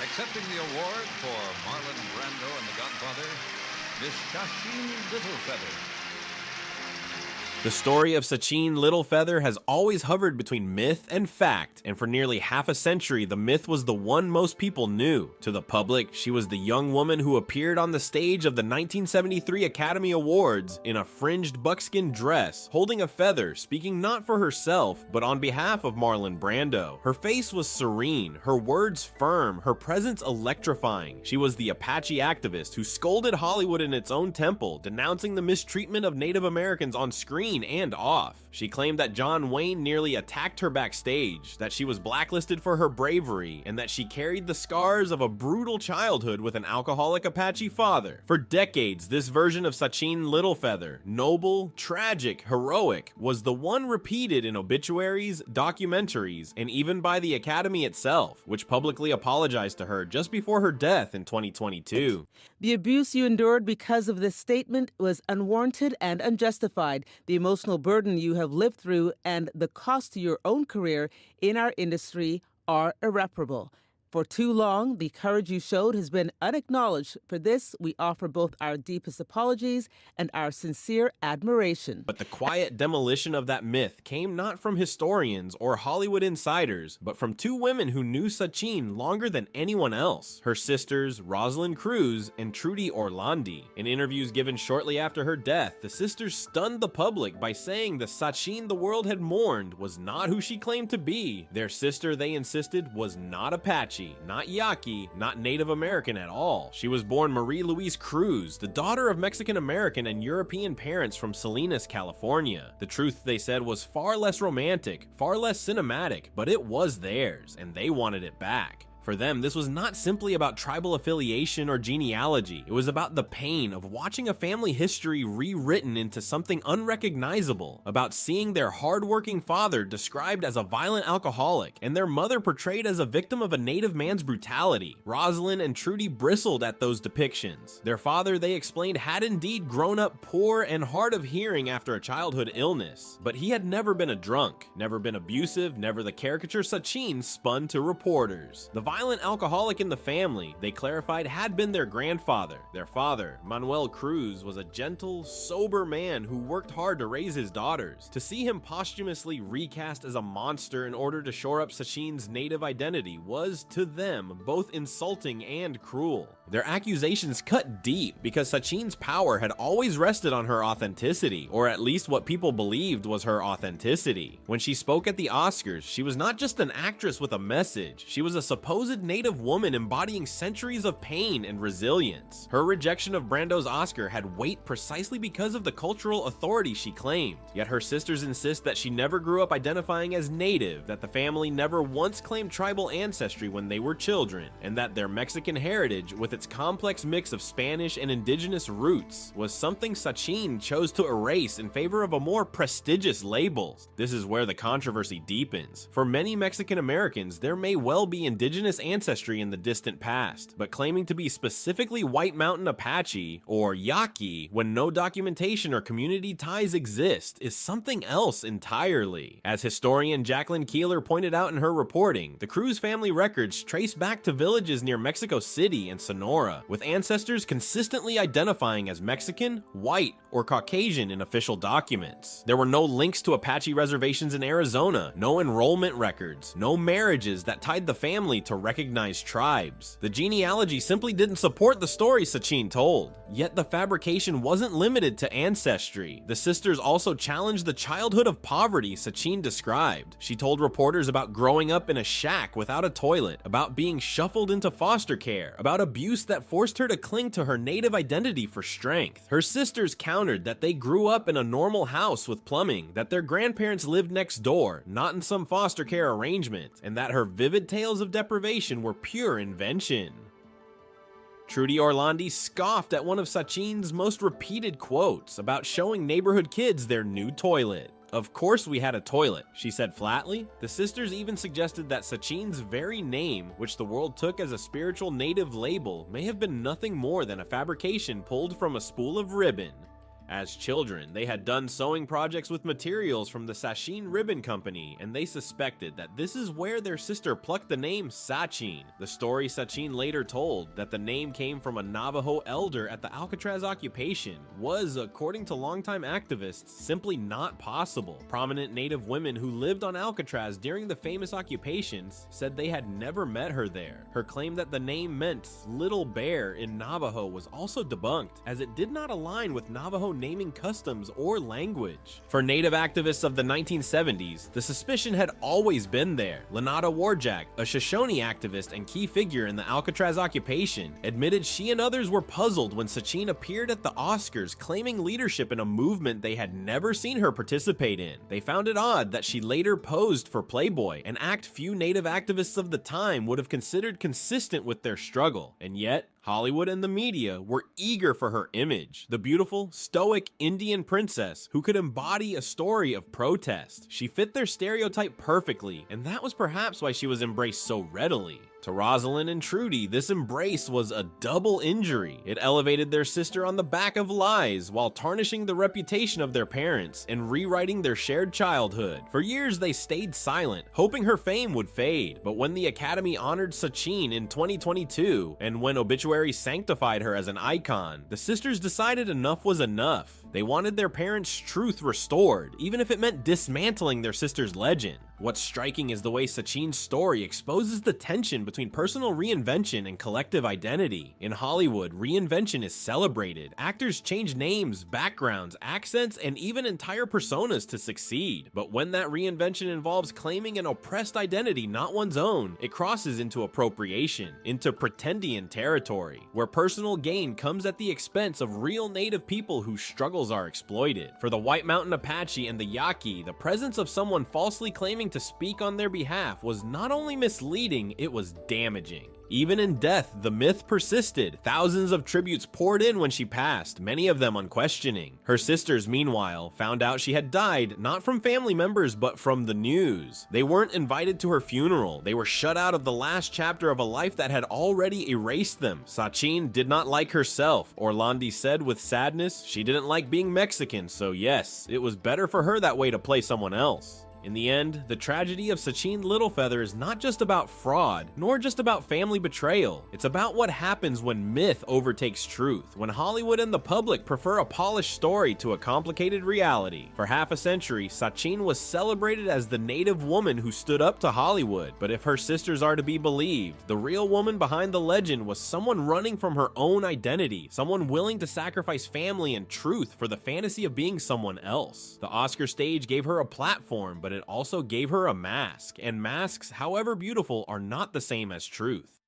Accepting the award for Marlon Brando and The Godfather, Miss Sacheen Littlefeather. The story of Sacheen Littlefeather has always hovered between myth and fact, and for nearly half a century, the myth was the one most people knew. To the public, she was the young woman who appeared on the stage of the 1973 Academy Awards in a fringed buckskin dress, holding a feather, speaking not for herself, but on behalf of Marlon Brando. Her face was serene, her words firm, her presence electrifying. She was the Apache activist who scolded Hollywood in its own temple, denouncing the mistreatment of Native Americans on screen and off. She claimed that John Wayne nearly attacked her backstage, that she was blacklisted for her bravery, and that she carried the scars of a brutal childhood with an alcoholic Apache father. For decades, this version of Sacheen Littlefeather, noble, tragic, heroic, was the one repeated in obituaries, documentaries, and even by the Academy itself, which publicly apologized to her just before her death in 2022. The abuse you endured because of this statement was unwarranted and unjustified. The emotional burden you have lived through and the cost to your own career in our industry are irreparable. For too long, the courage you showed has been unacknowledged. For this, we offer both our deepest apologies and our sincere admiration. But the quiet demolition of that myth came not from historians or Hollywood insiders, but from two women who knew Sacheen longer than anyone else, her sisters Rosalind Cruz and Trudy Orlandi. In interviews given shortly after her death, the sisters stunned the public by saying the Sacheen the world had mourned was not who she claimed to be. Their sister, they insisted, was not Apache, not Yaqui, not Native American at all. She was born Marie Louise Cruz, the daughter of Mexican American and European parents from Salinas, California. The truth, they said, was far less romantic, far less cinematic, but it was theirs, and they wanted it back. For them, this was not simply about tribal affiliation or genealogy. It was about the pain of watching a family history rewritten into something unrecognizable, about seeing their hardworking father described as a violent alcoholic, and their mother portrayed as a victim of a native man's brutality. Rosalind and Trudy bristled at those depictions. Their father, they explained, had indeed grown up poor and hard of hearing after a childhood illness, but he had never been a drunk, never been abusive, never the caricature Sacheen spun to reporters. The violent alcoholic in the family, they clarified, had been their grandfather. Their father, Manuel Cruz, was a gentle, sober man who worked hard to raise his daughters. To see him posthumously recast as a monster in order to shore up Sacheen's native identity was, to them, both insulting and cruel. Their accusations cut deep because Sacheen's power had always rested on her authenticity, or at least what people believed was her authenticity. When she spoke at the Oscars, she was not just an actress with a message, she was a supposed native woman embodying centuries of pain and resilience. Her rejection of Brando's Oscar had weight precisely because of the cultural authority she claimed. Yet her sisters insist that she never grew up identifying as native, that the family never once claimed tribal ancestry when they were children, and that their Mexican heritage, with its complex mix of Spanish and indigenous roots, was something Sacheen chose to erase in favor of a more prestigious label. This is where the controversy deepens. For many Mexican Americans, there may well be indigenous ancestry in the distant past, but claiming to be specifically White Mountain Apache or Yaqui when no documentation or community ties exist is something else entirely. As historian Jacqueline Keeler pointed out in her reporting, the Cruz family records trace back to villages near Mexico City and Sonora, with ancestors consistently identifying as Mexican, white, or Caucasian in official documents. There were no links to Apache reservations in Arizona, no enrollment records, no marriages that tied the family to recognized tribes. The genealogy simply didn't support the story Sacheen told. Yet the fabrication wasn't limited to ancestry. The sisters also challenged the childhood of poverty Sacheen described. She told reporters about growing up in a shack without a toilet, about being shuffled into foster care, about abuse that forced her to cling to her native identity for strength. Her sisters countered that they grew up in a normal house with plumbing, that their grandparents lived next door, not in some foster care arrangement, and that her vivid tales of deprivation were pure invention. Trudy Orlandi scoffed at one of Sacheen's most repeated quotes about showing neighborhood kids their new toilet. "Of course we had a toilet," she said flatly. The sisters even suggested that Sacheen's very name, which the world took as a spiritual native label, may have been nothing more than a fabrication pulled from a spool of ribbon. As children, they had done sewing projects with materials from the Sacheen Ribbon Company, and they suspected that this is where their sister plucked the name Sacheen. The story Sacheen later told, that the name came from a Navajo elder at the Alcatraz occupation, was, according to longtime activists, simply not possible. Prominent Native women who lived on Alcatraz during the famous occupations said they had never met her there. Her claim that the name meant little bear in Navajo was also debunked, as it did not align with Navajo naming customs or language. For Native activists of the 1970s, the suspicion had always been there. Lenata Warjack, a Shoshone activist and key figure in the Alcatraz occupation, admitted she and others were puzzled when Sacheen appeared at the Oscars claiming leadership in a movement they had never seen her participate in. They found it odd that she later posed for Playboy, an act few Native activists of the time would have considered consistent with their struggle, and yet Hollywood and the media were eager for her image, the beautiful, stoic Indian princess who could embody a story of protest. She fit their stereotype perfectly, and that was perhaps why she was embraced so readily. To Rosalind and Trudy, this embrace was a double injury. It elevated their sister on the back of lies while tarnishing the reputation of their parents and rewriting their shared childhood. For years, they stayed silent, hoping her fame would fade. But when the Academy honored Sacheen in 2022, and when obituaries sanctified her as an icon, the sisters decided enough was enough. They wanted their parents' truth restored, even if it meant dismantling their sister's legend. What's striking is the way Sacheen's story exposes the tension between personal reinvention and collective identity. In Hollywood, reinvention is celebrated. Actors change names, backgrounds, accents, and even entire personas to succeed. But when that reinvention involves claiming an oppressed identity not one's own, it crosses into appropriation, into pretendian territory, where personal gain comes at the expense of real Native people whose struggles are exploited. For the White Mountain Apache and the Yaqui, the presence of someone falsely claiming to speak on their behalf was not only misleading, it was damaging. Even in death, the myth persisted. Thousands of tributes poured in when she passed, many of them unquestioning. Her sisters, meanwhile, found out she had died not from family members but from the news. They weren't invited to her funeral. They were shut out of the last chapter of a life that had already erased them. Sacheen did not like herself. Orlandi said with sadness she didn't like being Mexican, so yes, it was better for her that way to play someone else. In the end, the tragedy of Sacheen Littlefeather is not just about fraud, nor just about family betrayal. It's about what happens when myth overtakes truth, when Hollywood and the public prefer a polished story to a complicated reality. For half a century, Sacheen was celebrated as the Native woman who stood up to Hollywood, but if her sisters are to be believed, the real woman behind the legend was someone running from her own identity, someone willing to sacrifice family and truth for the fantasy of being someone else. The Oscar stage gave her a platform, but it also gave her a mask, and masks, however beautiful, are not the same as truth.